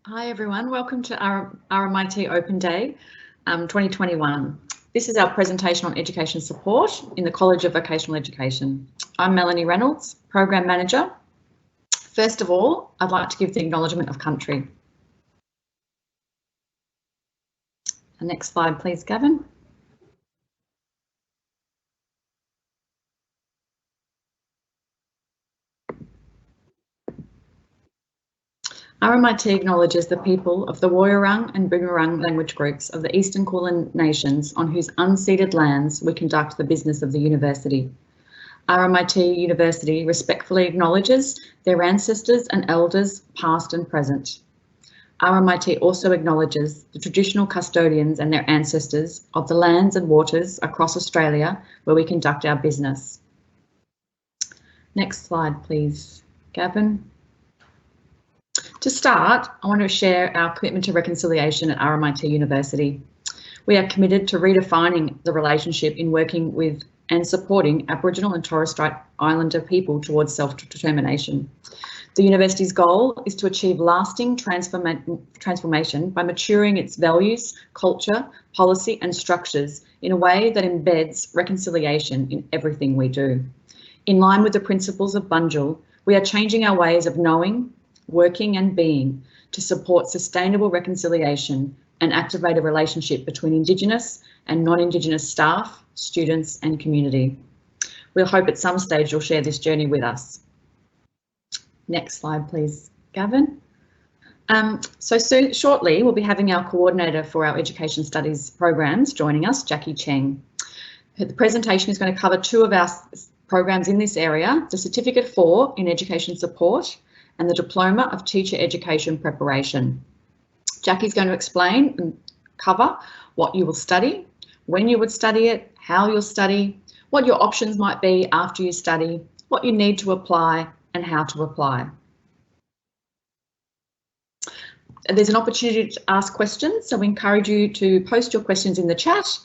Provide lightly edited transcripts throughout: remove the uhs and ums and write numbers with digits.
Hi everyone, welcome to our RMIT Open Day 2021. This is our presentation on education support in the College of Vocational Education. I'm Melanie Reynolds, Program Manager. First of all, I'd like to give the Acknowledgement of Country. The next slide, please, Gavin. RMIT acknowledges the people of the Woiwurrung and Boonwurrung language groups of the Eastern Kulin Nations on whose unceded lands we conduct the business of the university. RMIT University respectfully acknowledges their ancestors and elders past and present. RMIT also acknowledges the traditional custodians and their ancestors of the lands and waters across Australia where we conduct our business. Next slide, please, Gavin. To start, I want to share our commitment to reconciliation at RMIT University. We are committed to redefining the relationship in working with and supporting Aboriginal and Torres Strait Islander people towards self-determination. The university's goal is to achieve lasting transformation by maturing its values, culture, policy and structures in a way that embeds reconciliation in everything we do. In line with the principles of Bunjil, we are changing our ways of knowing, working and being to support sustainable reconciliation and activate a relationship between Indigenous and non-Indigenous staff, students and community. We'll hope at some stage you'll share this journey with us. Next slide, please, Gavin. Shortly, we'll be having our coordinator for our education studies programs joining us, Jackie Cheng. The presentation is going to cover two of our programs in this area, the Certificate 4 in Education Support and the Diploma of Teacher Education Preparation. Jackie's going to explain and cover what you will study, when you would study it, how you'll study, what your options might be after you study, what you need to apply and how to apply. There's an opportunity to ask questions, so we encourage you to post your questions in the chat.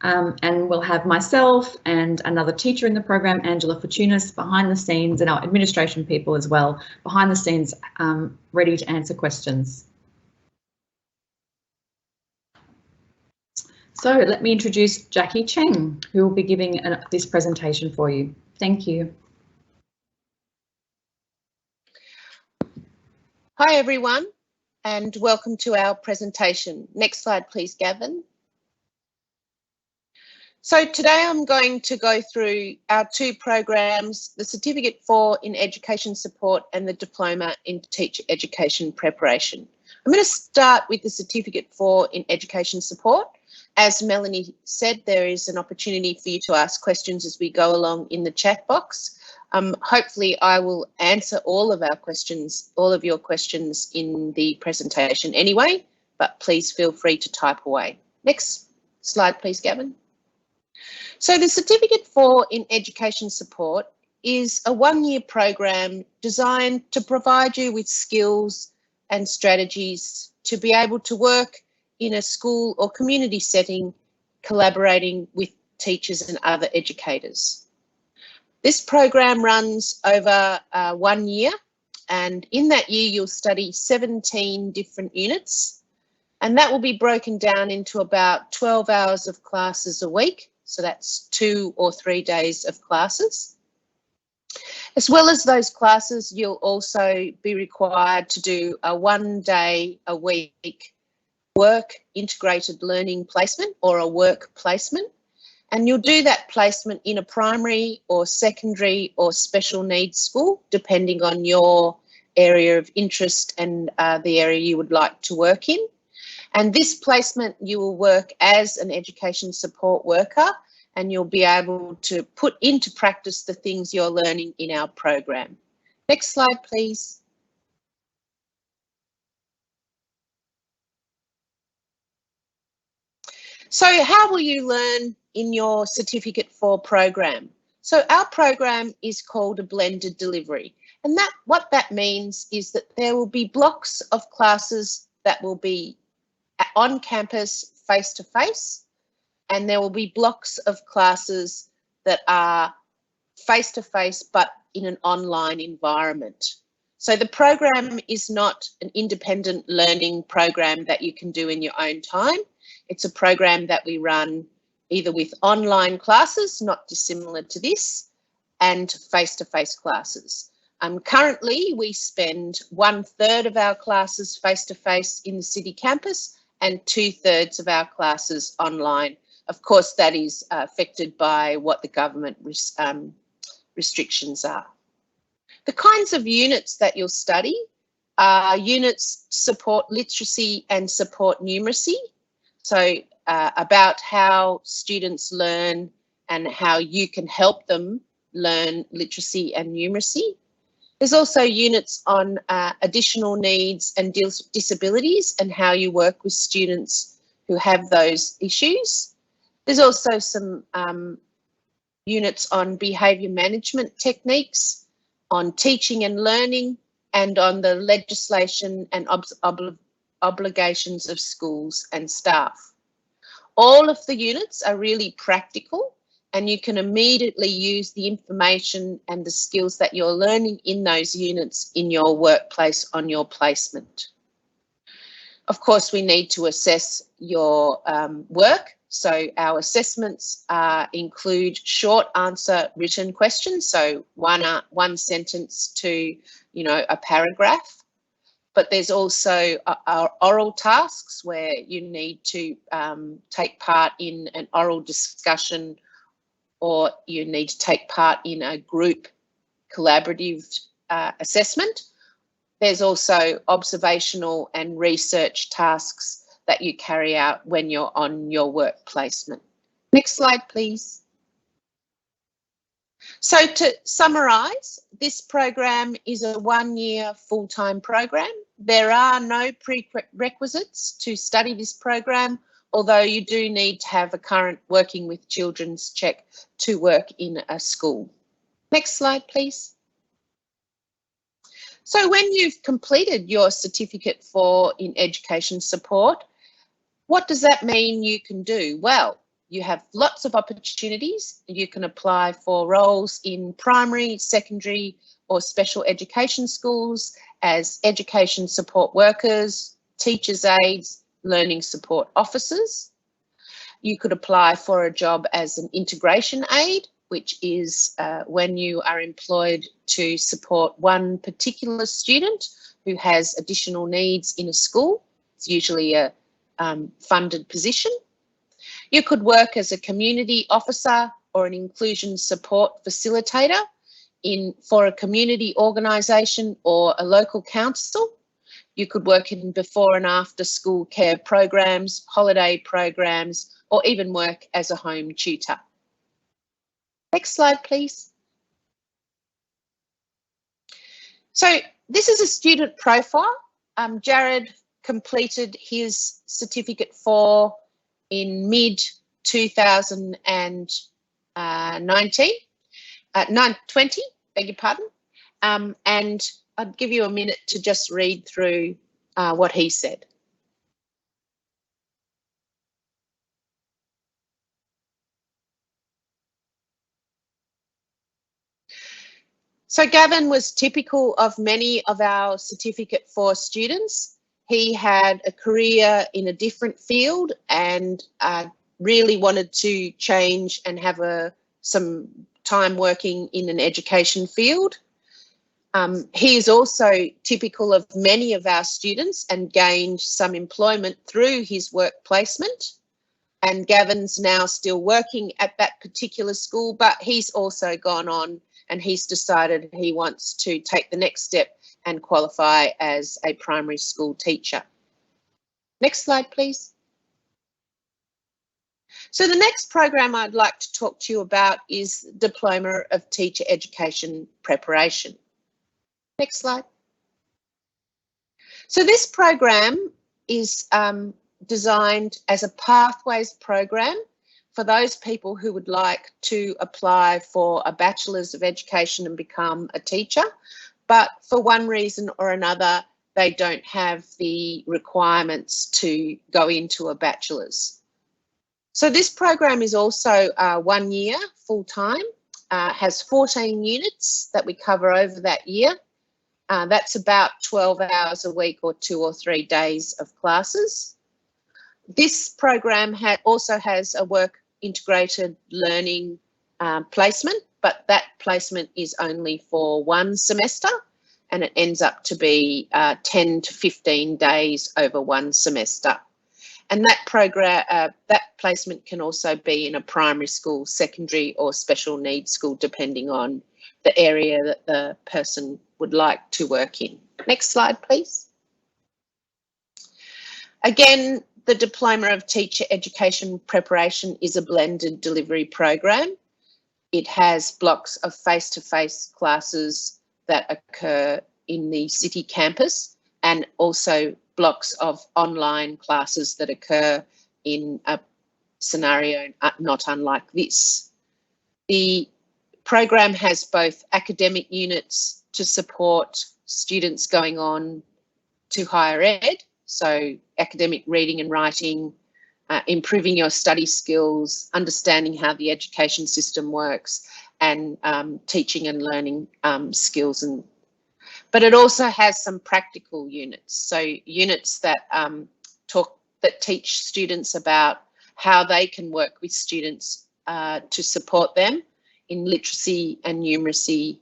And we'll have myself and another teacher in the program, Angela Fortunas, behind the scenes, and our administration people as well, behind the scenes, ready to answer questions. So let me introduce Jackie Cheng, who will be giving this presentation for you. Thank you. Hi everyone, and welcome to our presentation. Next slide, please, Gavin. So today I'm going to go through our two programs, the Certificate 4 in Education Support and the Diploma in Teacher Education Preparation. I'm going to start with the Certificate 4 in Education Support. As Melanie said, there is an opportunity for you to ask questions as we go along in the chat box. Hopefully I will answer all of your questions in the presentation anyway, but please feel free to type away. Next slide, please, Gavin. So the Certificate 4 in Education Support is a one-year program designed to provide you with skills and strategies to be able to work in a school or community setting, collaborating with teachers and other educators. This program runs over 1 year, and in that year you'll study 17 different units, and that will be broken down into about 12 hours of classes a week. So that's 2 or 3 days of classes. As well as those classes, you'll also be required to do a 1 day a week work integrated learning placement or a work placement. And you'll do that placement in a primary or secondary or special needs school, depending on your area of interest and the area you would like to work in. And this placement, you will work as an education support worker, and you'll be able to put into practice the things you're learning in our program. Next slide, please. So how will you learn in your Certificate 4 program? So our program is called a blended delivery. And what that means is that there will be blocks of classes that will be on campus face-to-face, and there will be blocks of classes that are face-to-face but in an online environment. So the program is not an independent learning program that you can do in your own time. It's a program that we run either with online classes, not dissimilar to this, and face-to-face classes. Currently, we spend 1/3 of our classes face-to-face in the city campus and 2/3 of our classes online. Of course, that is affected by what the government restrictions are. The kinds of units that you'll study are units support literacy and support numeracy. So about how students learn and how you can help them learn literacy and numeracy. There's also units on additional needs and disabilities and how you work with students who have those issues. There's also some units on behaviour management techniques, on teaching and learning, and on the legislation and obligations of schools and staff. All of the units are really practical, and you can immediately use the information and the skills that you're learning in those units in your workplace on your placement. Of course, we need to assess your work. So our assessments include short answer written questions, so one sentence to, a paragraph. But there's also oral tasks where you need to take part in an oral discussion, or you need to take part in a group collaborative assessment. There's also observational and research tasks that you carry out when you're on your work placement. Next slide, please. So to summarise, this program is a 1-year full-time program. There are no prerequisites to study this program, although you do need to have a current Working with Children's check to work in a school. Next slide, please. So when you've completed your certificate in education support, what does that mean you can do? Well, you have lots of opportunities. You can apply for roles in primary, secondary or special education schools as education support workers, teachers' aides, learning support officers. You could apply for a job as an integration aide, which is when you are employed to support one particular student who has additional needs in a school. It's usually a funded position. You could work as a community officer or an inclusion support facilitator for a community organisation or a local council. You could work in before and after school care programs, holiday programs, or even work as a home tutor. Next slide, please. So this is a student profile. Jared completed his certificate in mid-2020, beg your pardon, and I'd give you a minute to just read through what he said. So Gavin was typical of many of our Certificate 4 students. He had a career in a different field and really wanted to change and have some time working in an education field. He is also typical of many of our students and gained some employment through his work placement. And Gavin's now still working at that particular school, but he's also gone on and he's decided he wants to take the next step and qualify as a primary school teacher. Next slide, please. So the next program I'd like to talk to you about is Diploma of Teacher Education Preparation. Next slide. So this program is designed as a pathways program for those people who would like to apply for a Bachelor's of Education and become a teacher, but for one reason or another, they don't have the requirements to go into a Bachelor's. So this program is also 1 year full-time, has 14 units that we cover over that year. That's about 12 hours a week or 2 or 3 days of classes. This program also has a work integrated learning placement, but that placement is only for 1 semester, and it ends up to be 10 to 15 days over 1 semester. And that program, that placement can also be in a primary school, secondary or special needs school, depending on the area that the person would like to work in. Next slide, please. Again, the Diploma of Teacher Education Preparation is a blended delivery program. It has blocks of face-to-face classes that occur in the city campus, and also blocks of online classes that occur in a scenario not unlike this. The program has both academic units to support students going on to higher ed, so academic reading and writing, improving your study skills, understanding how the education system works, and teaching and learning skills. But it also has some practical units, so units that teach students about how they can work with students to support them in literacy and numeracy,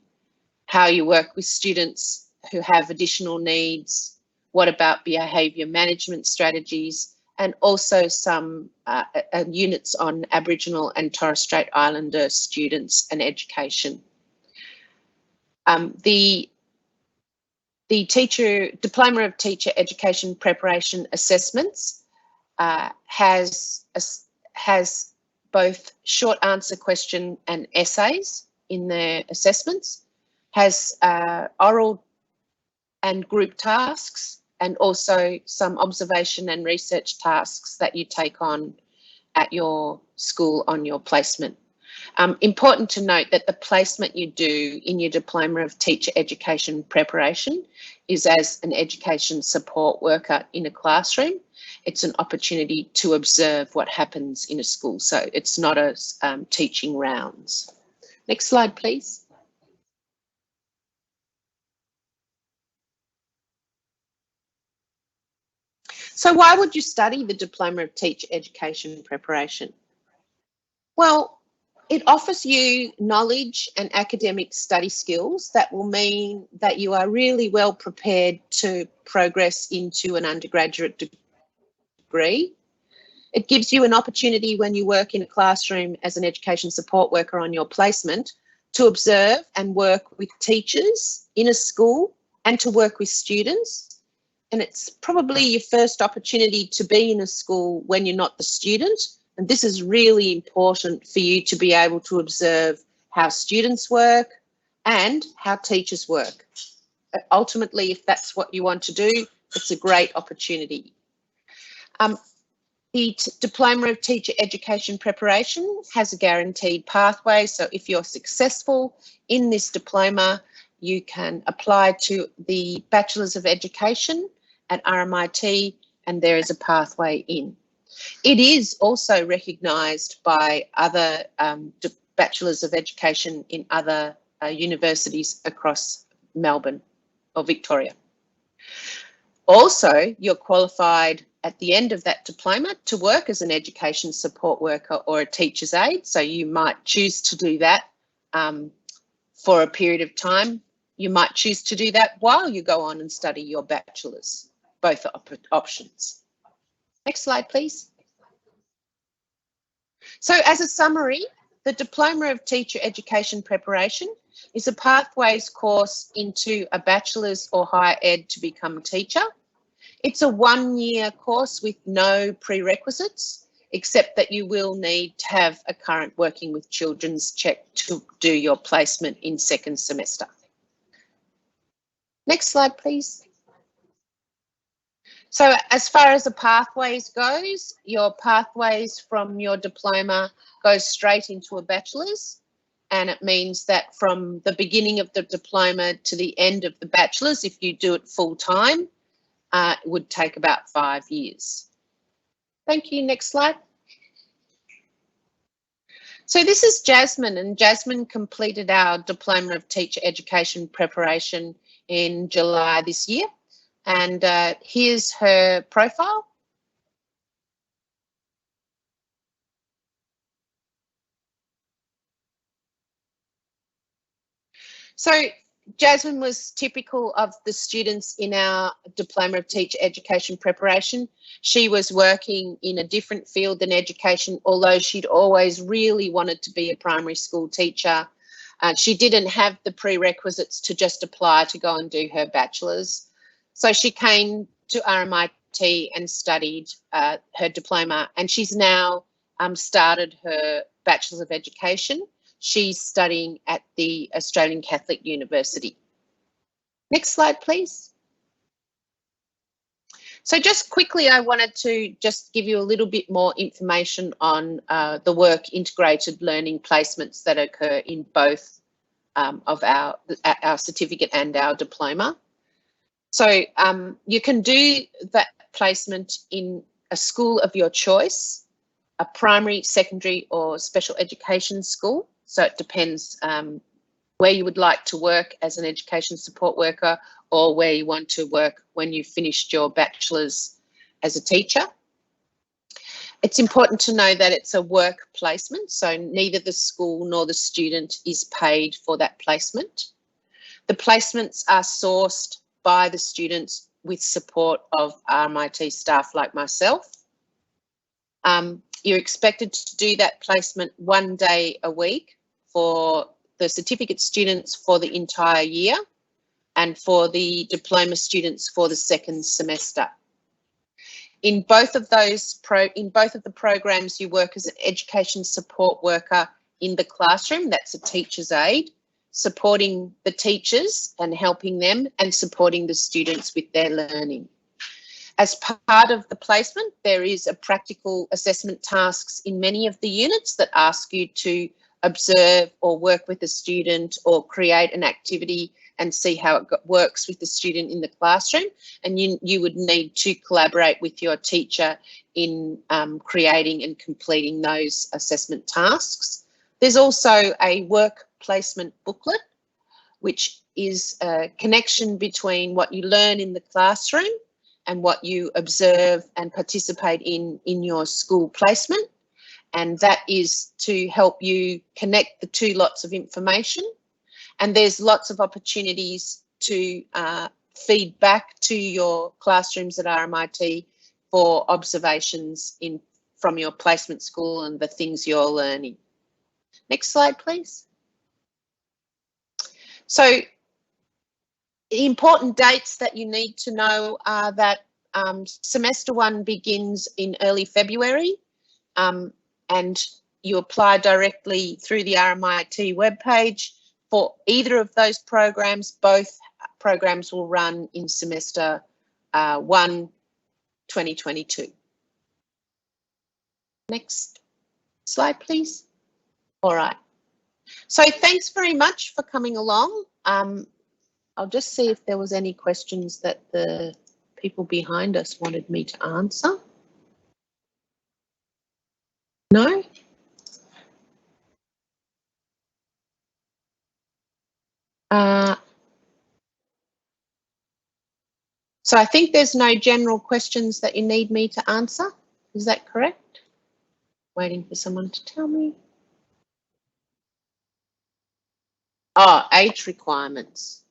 how you work with students who have additional needs, what about behaviour management strategies, and also some units on Aboriginal and Torres Strait Islander students and education. The Diploma of Teacher Education Preparation assessments has both short answer question and essays in their assessments, has oral and group tasks, and also some observation and research tasks that you take on at your school on your placement. Important to note that the placement you do in your Diploma of Teacher Education Preparation is as an education support worker in a classroom. It's an opportunity to observe what happens in a school, so it's not as teaching rounds. Next slide, please. So why would you study the Diploma of Teacher Education Preparation? Well, it offers you knowledge and academic study skills that will mean that you are really well prepared to progress into an undergraduate degree. It gives you an opportunity when you work in a classroom as an education support worker on your placement to observe and work with teachers in a school and to work with students. And it's probably your first opportunity to be in a school when you're not the student. And this is really important for you to be able to observe how students work and how teachers work. Ultimately, if that's what you want to do, it's a great opportunity. The Diploma of Teacher Education Preparation has a guaranteed pathway. So if you're successful in this diploma, you can apply to the Bachelors of Education at RMIT, and there is a pathway in. It is also recognised by other Bachelors of Education in other universities across Melbourne or Victoria. Also, you're qualified at the end of that diploma to work as an education support worker or a teacher's aide. So you might choose to do that for a period of time. You might choose to do that while you go on and study your bachelor's, both options. Next slide, please. So as a summary, the Diploma of Teacher Education Preparation is a pathways course into a bachelor's or higher ed to become a teacher. It's a 1-year course with no prerequisites, except that you will need to have a current working with children's check to do your placement in 2nd semester. Next slide, please. So as far as the pathways goes, your pathways from your diploma goes straight into a bachelor's, and it means that from the beginning of the diploma to the end of the bachelor's, if you do it full time, it would take about 5 years. Thank you. Next slide. So this is Jasmine, and Jasmine completed our Diploma of Teacher Education Preparation in July this year. And here's her profile. So Jasmine was typical of the students in our Diploma of Teacher Education preparation. She was working in a different field than education, although she'd always really wanted to be a primary school teacher. She didn't have the prerequisites to just apply to go and do her bachelor's. So she came to RMIT and studied her diploma, and she's now started her Bachelor's of Education. She's studying at the Australian Catholic University. Next slide, please. So just quickly, I wanted to just give you a little bit more information on the work integrated learning placements that occur in both of our certificate and our diploma. So you can do that placement in a school of your choice, a primary, secondary or special education school. So it depends where you would like to work as an education support worker or where you want to work when you've finished your bachelor's as a teacher. It's important to know that it's a work placement, so neither the school nor the student is paid for that placement. The placements are sourced by the students with support of RMIT staff like myself. You're expected to do that placement 1 day a week for the certificate students for the entire year and for the diploma students for the second semester. In both of the programs, you work as an education support worker in the classroom. That's a teacher's aide, supporting the teachers and helping them and supporting the students with their learning. As part of the placement, there is a practical assessment tasks in many of the units that ask you to observe or work with a student or create an activity and see how it works with the student in the classroom. And you would need to collaborate with your teacher in creating and completing those assessment tasks. There's also a work placement booklet, which is a connection between what you learn in the classroom and what you observe and participate in your school placement. And that is to help you connect the two lots of information. And there's lots of opportunities to feed back to your classrooms at RMIT for observations from your placement school and the things you're learning. Next slide, please. So the important dates that you need to know are that semester 1 begins in early February, and you apply directly through the RMIT webpage. For either of those programs, both programs will run in semester 1, 2022. Next slide, please. All right. So thanks very much for coming along. I'll just see if there was any questions that the people behind us wanted me to answer. No? So I think there's no general questions that you need me to answer. Is that correct? Waiting for someone to tell me. Oh, age requirements.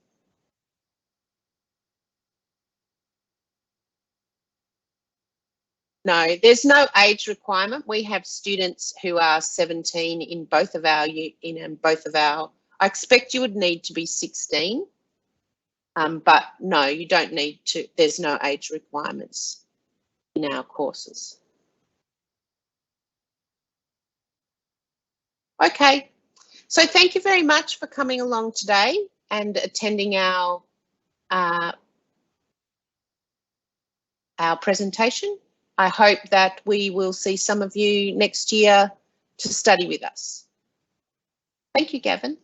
No, there's no age requirement. We have students who are 17 in both of our, I expect you would need to be 16. But no, you don't need to, there's no age requirements in our courses. Okay, so thank you very much for coming along today and attending our presentation. I hope that we will see some of you next year to study with us. Thank you, Gavin.